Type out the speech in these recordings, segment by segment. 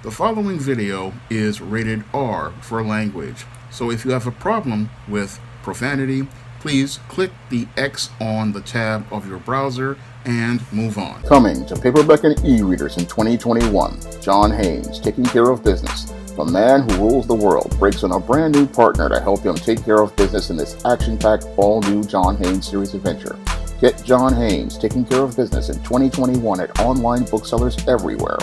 The following video is rated R for language, so if you have a problem with profanity, please click the X on the tab of your browser and move on. Coming to paperback and e-readers in 2021, John Haynes, Taking Care of Business. The man who rules the world breaks on a brand new partner to help him take care of business in this action-packed all-new John Haynes series adventure. Get John Haynes, Taking Care of Business in 2021 at online booksellers everywhere.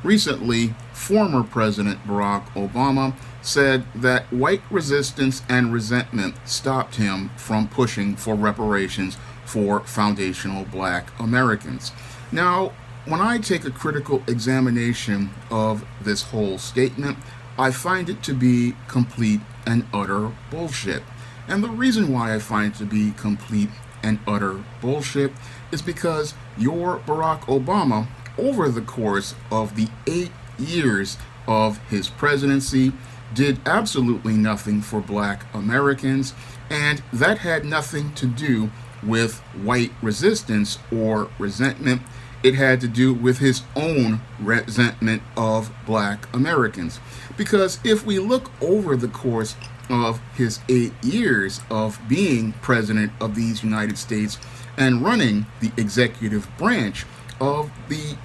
Recently, former President Barack Obama said that white resistance and resentment stopped him from pushing for reparations for foundational black Americans. Now, when I take a critical examination of this whole statement, I find it to be complete and utter bullshit. And the reason why I find it to be complete and utter bullshit is because your Barack Obama, over the course of the 8 years of his presidency, did absolutely nothing for black Americans, and that had nothing to do with white resistance or resentment. It had to do with his own resentment of black Americans. Because if we look over the course of his 8 years of being president of these United States and running the executive branch of the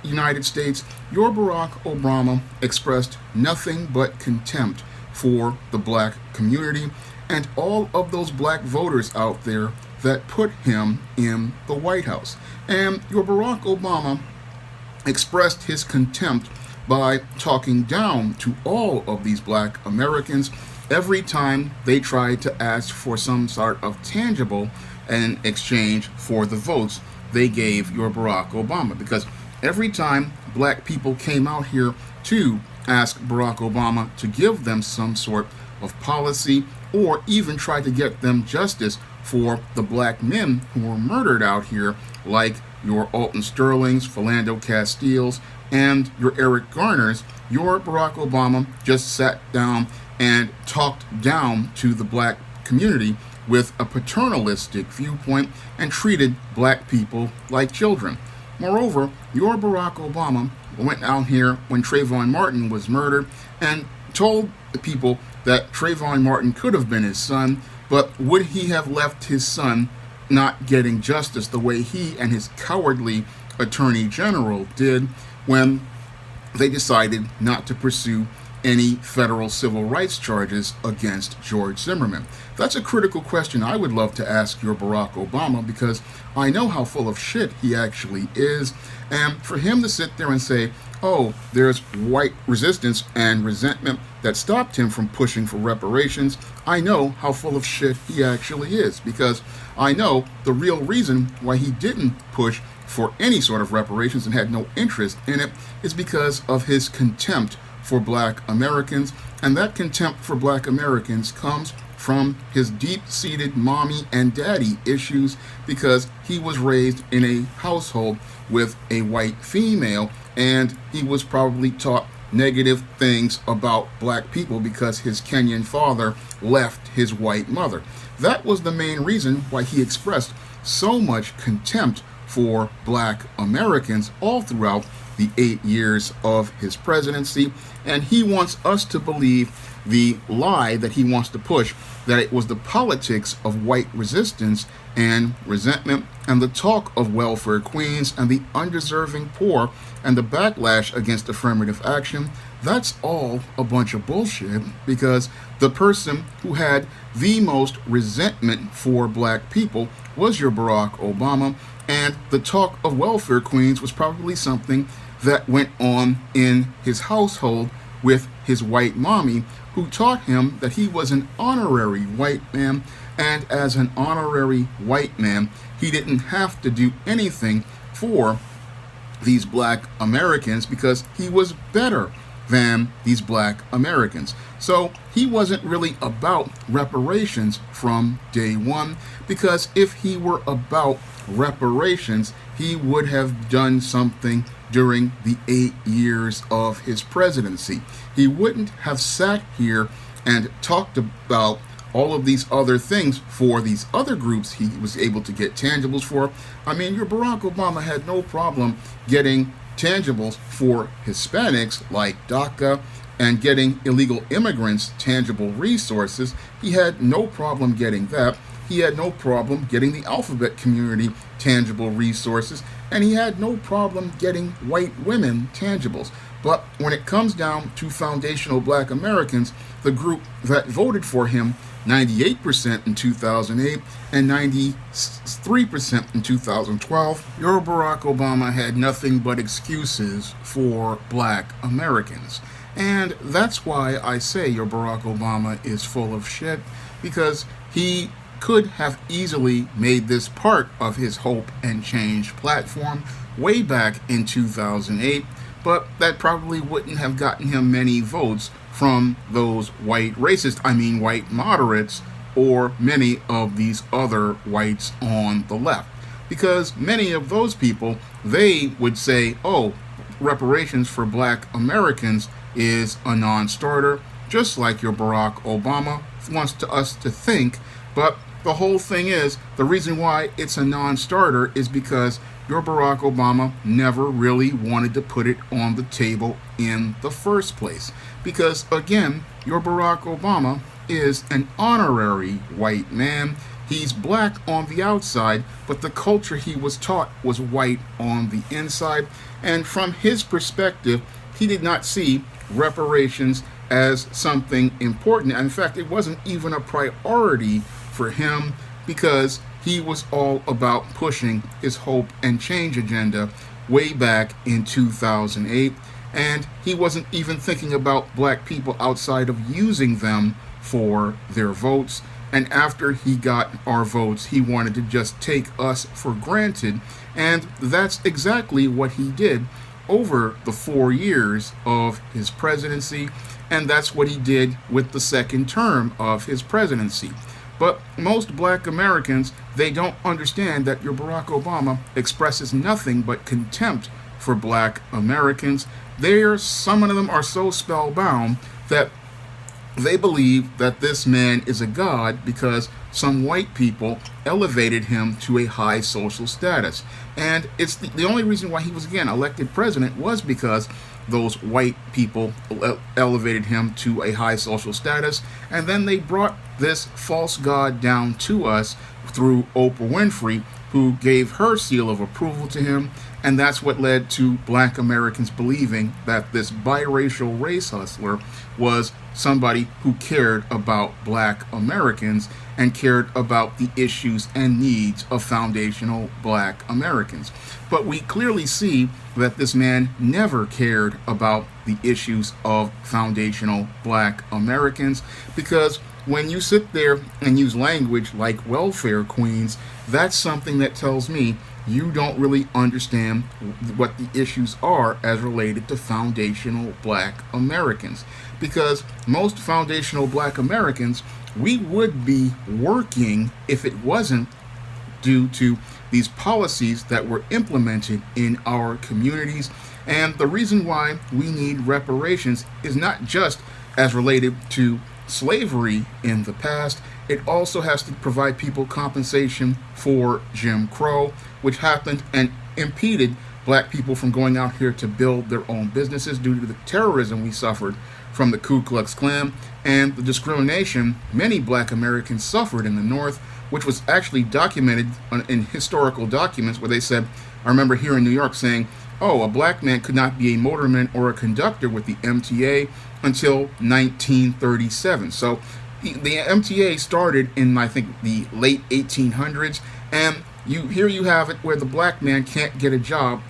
United States, your Barack Obama expressed nothing but contempt for the black community and all of those black voters out there that put him in the White House. And your Barack Obama expressed his contempt by talking down to all of these black Americans every time they tried to ask for some sort of tangible in exchange for the votes they gave your Barack Obama. Because every time black people came out here to ask Barack Obama to give them some sort of policy or even try to get them justice for the black men who were murdered out here, like your Alton Sterlings, Philando Castiles, and your Eric Garners, your Barack Obama just sat down and talked down to the black community with a paternalistic viewpoint and treated black people like children. Moreover, your Barack Obama went out here when Trayvon Martin was murdered and told the people that Trayvon Martin could have been his son, but would he have left his son not getting justice the way he and his cowardly attorney general did when they decided not to pursue any federal civil rights charges against George Zimmerman? That's a critical question I would love to ask your Barack Obama, because I know how full of shit he actually is. And for him to sit there and say, oh, there's white resistance and resentment that stopped him from pushing for reparations, I know how full of shit he actually is, because I know the real reason why he didn't push for any sort of reparations and had no interest in it is because of his contempt for black Americans. And that contempt for black Americans comes from his deep-seated mommy and daddy issues, because he was raised in a household with a white female, and he was probably taught negative things about black people because his Kenyan father left his white mother. That was the main reason why he expressed so much contempt for black Americans all throughout the 8 years of his presidency. And he wants us to believe the lie that he wants to push, that it was the politics of white resistance and resentment and the talk of welfare queens and the undeserving poor and the backlash against affirmative action. That's all a bunch of bullshit, because the person who had the most resentment for black people was your Barack Obama, and the talk of welfare queens was probably something that went on in his household with his white mommy, who taught him that he was an honorary white man, and as an honorary white man, he didn't have to do anything for these black Americans because he was better than these black Americans. So he wasn't really about reparations from day one, because if he were about reparations, he would have done something during the 8 years of his presidency. He wouldn't have sat here and talked about all of these other things for these other groups he was able to get tangibles for. I mean, your Barack Obama had no problem getting tangibles for Hispanics like DACA and getting illegal immigrants tangible resources. He had no problem getting that. He had no problem getting the alphabet community tangible resources, and he had no problem getting white women tangibles. But when it comes down to foundational black Americans, the group that voted for him 98% in 2008 and 93% in 2012, your Barack Obama had nothing but excuses for black Americans. And that's why I say your Barack Obama is full of shit, because he could have easily made this part of his Hope and Change platform way back in 2008, but that probably wouldn't have gotten him many votes from those white white moderates, or many of these other whites on the left. Because many of those people, they would say, oh, reparations for black Americans is a non-starter, just like your Barack Obama wants us to think. But the whole thing is, the reason why it's a non-starter is because your Barack Obama never really wanted to put it on the table in the first place. Because, again, your Barack Obama is an honorary white man. He's black on the outside, but the culture he was taught was white on the inside. And from his perspective, he did not see reparations as something important. In fact, it wasn't even a priority for him, because he was all about pushing his Hope and Change agenda way back in 2008, and he wasn't even thinking about black people outside of using them for their votes. And after he got our votes, he wanted to just take us for granted, and that's exactly what he did over the 4 years of his presidency, and that's what he did with the second term of his presidency. But most black Americans, they don't understand that your Barack Obama expresses nothing but contempt for black Americans. Some of them are so spellbound that they believe that this man is a god because some white people elevated him to a high social status. And it's the only reason why he was, again, elected president was because those white people elevated him to a high social status, and then they brought this false god down to us through Oprah Winfrey, who gave her seal of approval to him, and that's what led to black Americans believing that this biracial race hustler was somebody who cared about black Americans and cared about the issues and needs of foundational black Americans. But we clearly see that this man never cared about the issues of foundational black Americans, because when you sit there and use language like welfare queens, that's something that tells me you don't really understand what the issues are as related to foundational black Americans. Because most foundational black Americans, we would be working if it wasn't due to these policies that were implemented in our communities. And the reason why we need reparations is not just as related to slavery in the past. It also has to provide people compensation for Jim Crow, which happened and impeded black people from going out here to build their own businesses due to the terrorism we suffered from the Ku Klux Klan and the discrimination many black Americans suffered in the North, which was actually documented in historical documents where they said, I remember here in New York saying, oh, a black man could not be a motorman or a conductor with the MTA until 1937. So the MTA started in, I think, the late 1800s, and here you have it where the black man can't get a job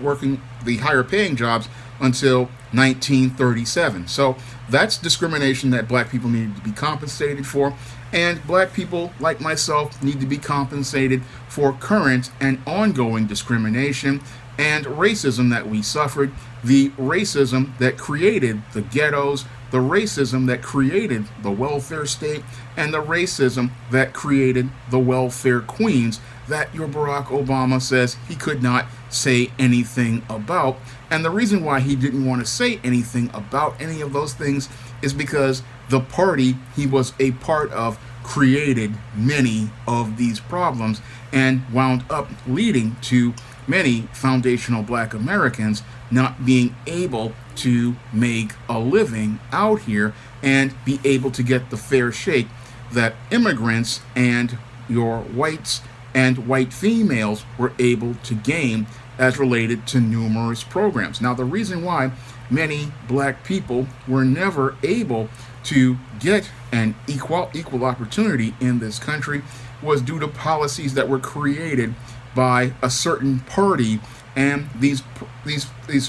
working the higher paying jobs until 1937. So that's discrimination that black people needed to be compensated for, and black people like myself need to be compensated for current and ongoing discrimination and racism that we suffered, the racism that created the ghettos, the racism that created the welfare state, and the racism that created the welfare queens that your Barack Obama says he could not say anything about. And the reason why he didn't want to say anything about any of those things is because the party he was a part of created many of these problems and wound up leading to many foundational black Americans not being able to make a living out here and be able to get the fair shake that immigrants and your whites and white females were able to gain as related to numerous programs. Now, the reason why many black people were never able to get an equal opportunity in this country was due to policies that were created by a certain party, and these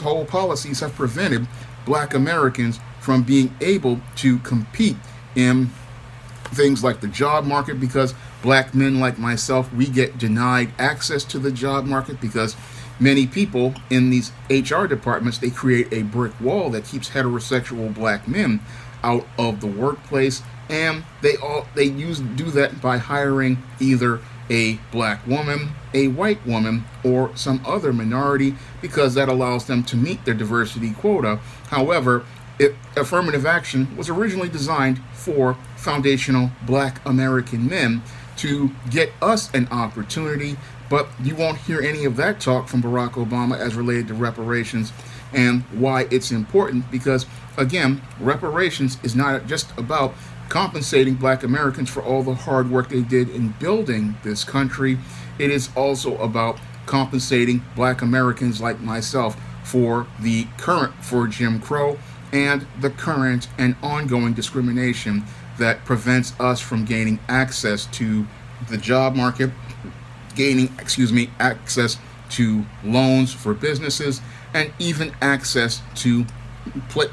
whole policies have prevented black Americans from being able to compete in things like the job market, because black men like myself, we get denied access to the job market because many people in these HR departments, they create a brick wall that keeps heterosexual black men out of the workplace, and they do that by hiring either a black woman, a white woman, or some other minority, because that allows them to meet their diversity quota. However, affirmative action was originally designed for foundational black American men to get us an opportunity, but you won't hear any of that talk from Barack Obama as related to reparations and why it's important, because again, reparations is not just about compensating black Americans for all the hard work they did in building this country. It is also about compensating black Americans like myself for Jim Crow and the current and ongoing discrimination that prevents us from gaining access to the job market, access to loans for businesses, and even access to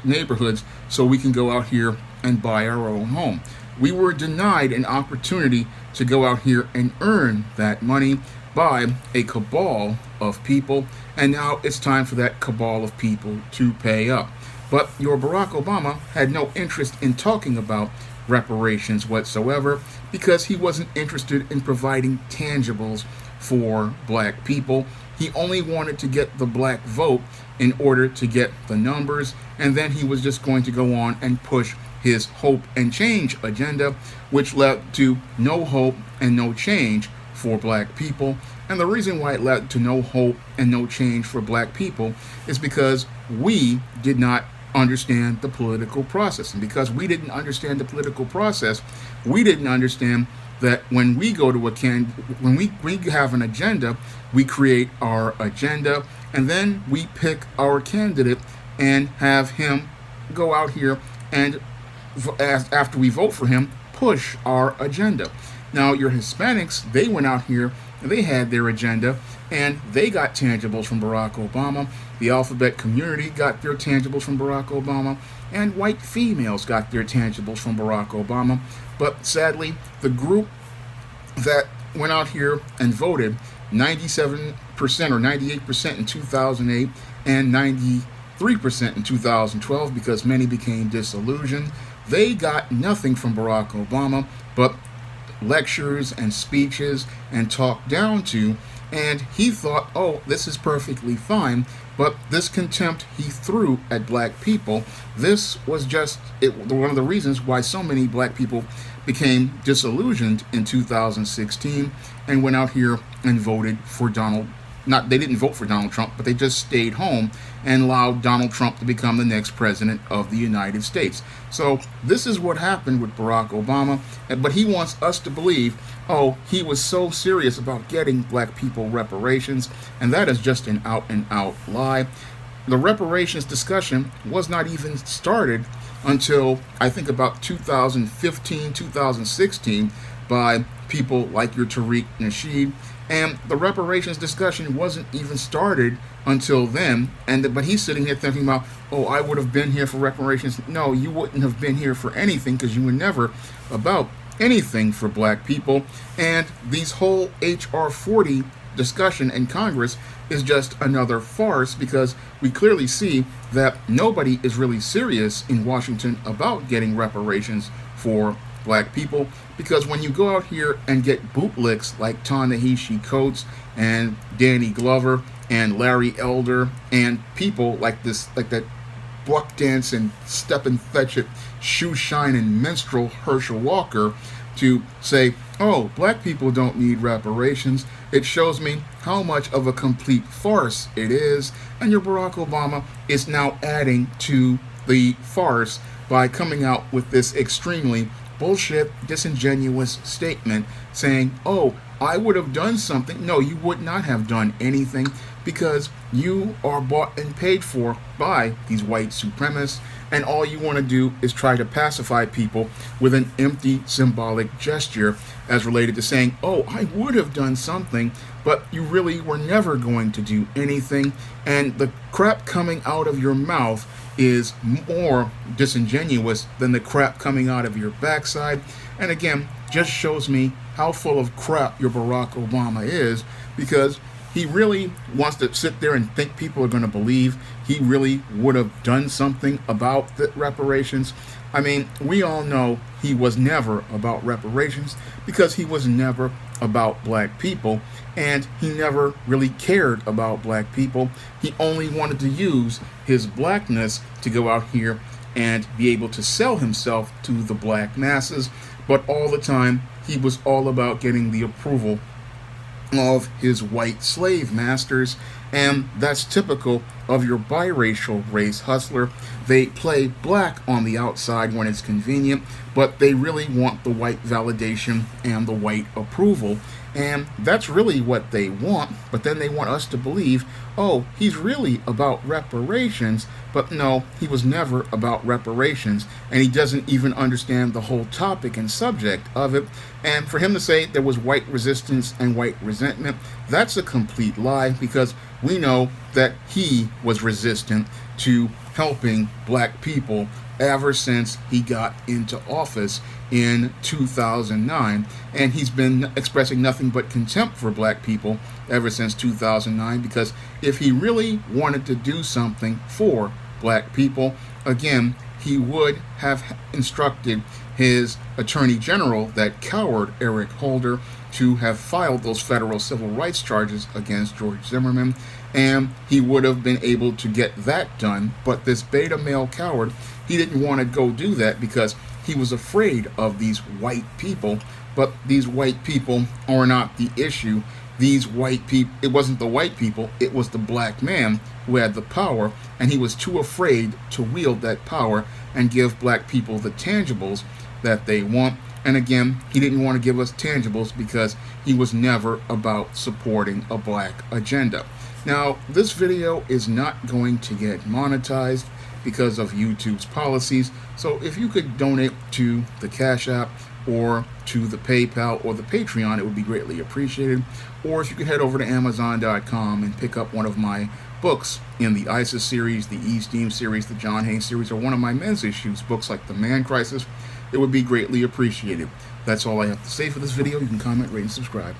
neighborhoods so we can go out here and buy our own home. We were denied an opportunity to go out here and earn that money by a cabal of people, and now it's time for that cabal of people to pay up. But your Barack Obama had no interest in talking about reparations whatsoever, because he wasn't interested in providing tangibles for black people. He only wanted to get the black vote in order to get the numbers, and then he was just going to go on and push his hope and change agenda, which led to no hope and no change for black people. And the reason why it led to no hope and no change for black people is because we did not understand the political process. And because we didn't understand the political process, we didn't understand that when we go to when we have an agenda, we create our agenda, and then we pick our candidate and have him go out here and, after we vote for him, push our agenda. Now, your Hispanics, they went out here and they had their agenda, and they got tangibles from Barack Obama. The alphabet community got their tangibles from Barack Obama, and white females got their tangibles from Barack Obama. But sadly, the group that went out here and voted 97% or 98% in 2008 and 93% in 2012, because many became disillusioned, they got nothing from Barack Obama but lectures and speeches and talked down to, and he thought, oh, this is perfectly fine. But this contempt he threw at black people, this was just one of the reasons why so many black people became disillusioned in 2016 and went out here and voted for they didn't vote for Donald Trump, but they just stayed home and allowed Donald Trump to become the next president of the United States. So this is what happened with Barack Obama, but he wants us to believe, oh, he was so serious about getting black people reparations, and that is just an out and out lie. The reparations discussion was not even started until I think about 2015, 2016 by people like your Tariq Nasheed, and the reparations discussion wasn't even started until then. But he's sitting here thinking about, oh, I would have been here for reparations. No, you wouldn't have been here for anything, because you were never about anything for black people. And these whole HR 40 discussion in Congress is just another farce, because we clearly see that nobody is really serious in Washington about getting reparations for black people, because when you go out here and get bootlicks like Ta-Nehisi Coates and Danny Glover and Larry Elder and people like that buck dance and step and fetch it, shoe shine and minstrel Herschel Walker to say, oh, black people don't need reparations, It shows me how much of a complete farce it is, and your Barack Obama is now adding to the farce by coming out with this extremely bullshit, disingenuous statement saying, oh, I would have done something. No, you would not have done anything because you are bought and paid for by these white supremacists, and all you want to do is try to pacify people with an empty symbolic gesture as related to saying, oh, I would have done something, but you really were never going to do anything, and the crap coming out of your mouth is more disingenuous than the crap coming out of your backside. And again, just shows me how full of crap your Barack Obama is, because he really wants to sit there and think people are going to believe he really would have done something about the reparations. I mean, we all know he was never about reparations because he was never about black people, and he never really cared about black people. He only wanted to use his blackness to go out here and be able to sell himself to the black masses, but all the time he was all about getting the approval of his white slave masters, and that's typical of your biracial race hustler. They play black on the outside when it's convenient, but they really want the white validation and the white approval, and that's really what they want. But then they want us to believe, oh, he's really about reparations, but no, he was never about reparations, and he doesn't even understand the whole topic and subject of it. And for him to say there was white resistance and white resentment, that's a complete lie, because we know that he was resistant to helping black people ever since he got into office in 2009, and he's been expressing nothing but contempt for black people ever since 2009, because if he really wanted to do something for black people, again, he would have instructed his attorney general, that coward Eric Holder, to have filed those federal civil rights charges against George Zimmerman, and he would have been able to get that done. But this beta male coward, he didn't want to go do that because he was afraid of these white people. But these white people are not the issue. These white people, it wasn't the white people, it was the black man who had the power, and he was too afraid to wield that power and give black people the tangibles that they want. And again, he didn't want to give us tangibles because he was never about supporting a black agenda. Now, this video is not going to get monetized because of YouTube's policies, so if you could donate to the Cash App or to the PayPal or the Patreon, it would be greatly appreciated. Or if you could head over to Amazon.com and pick up one of my books in the ISIS series, the E-Steam series, the John Haynes series, or one of my men's issues, books like The Man Crisis, it would be greatly appreciated. That's all I have to say for this video. You can comment, rate, and subscribe.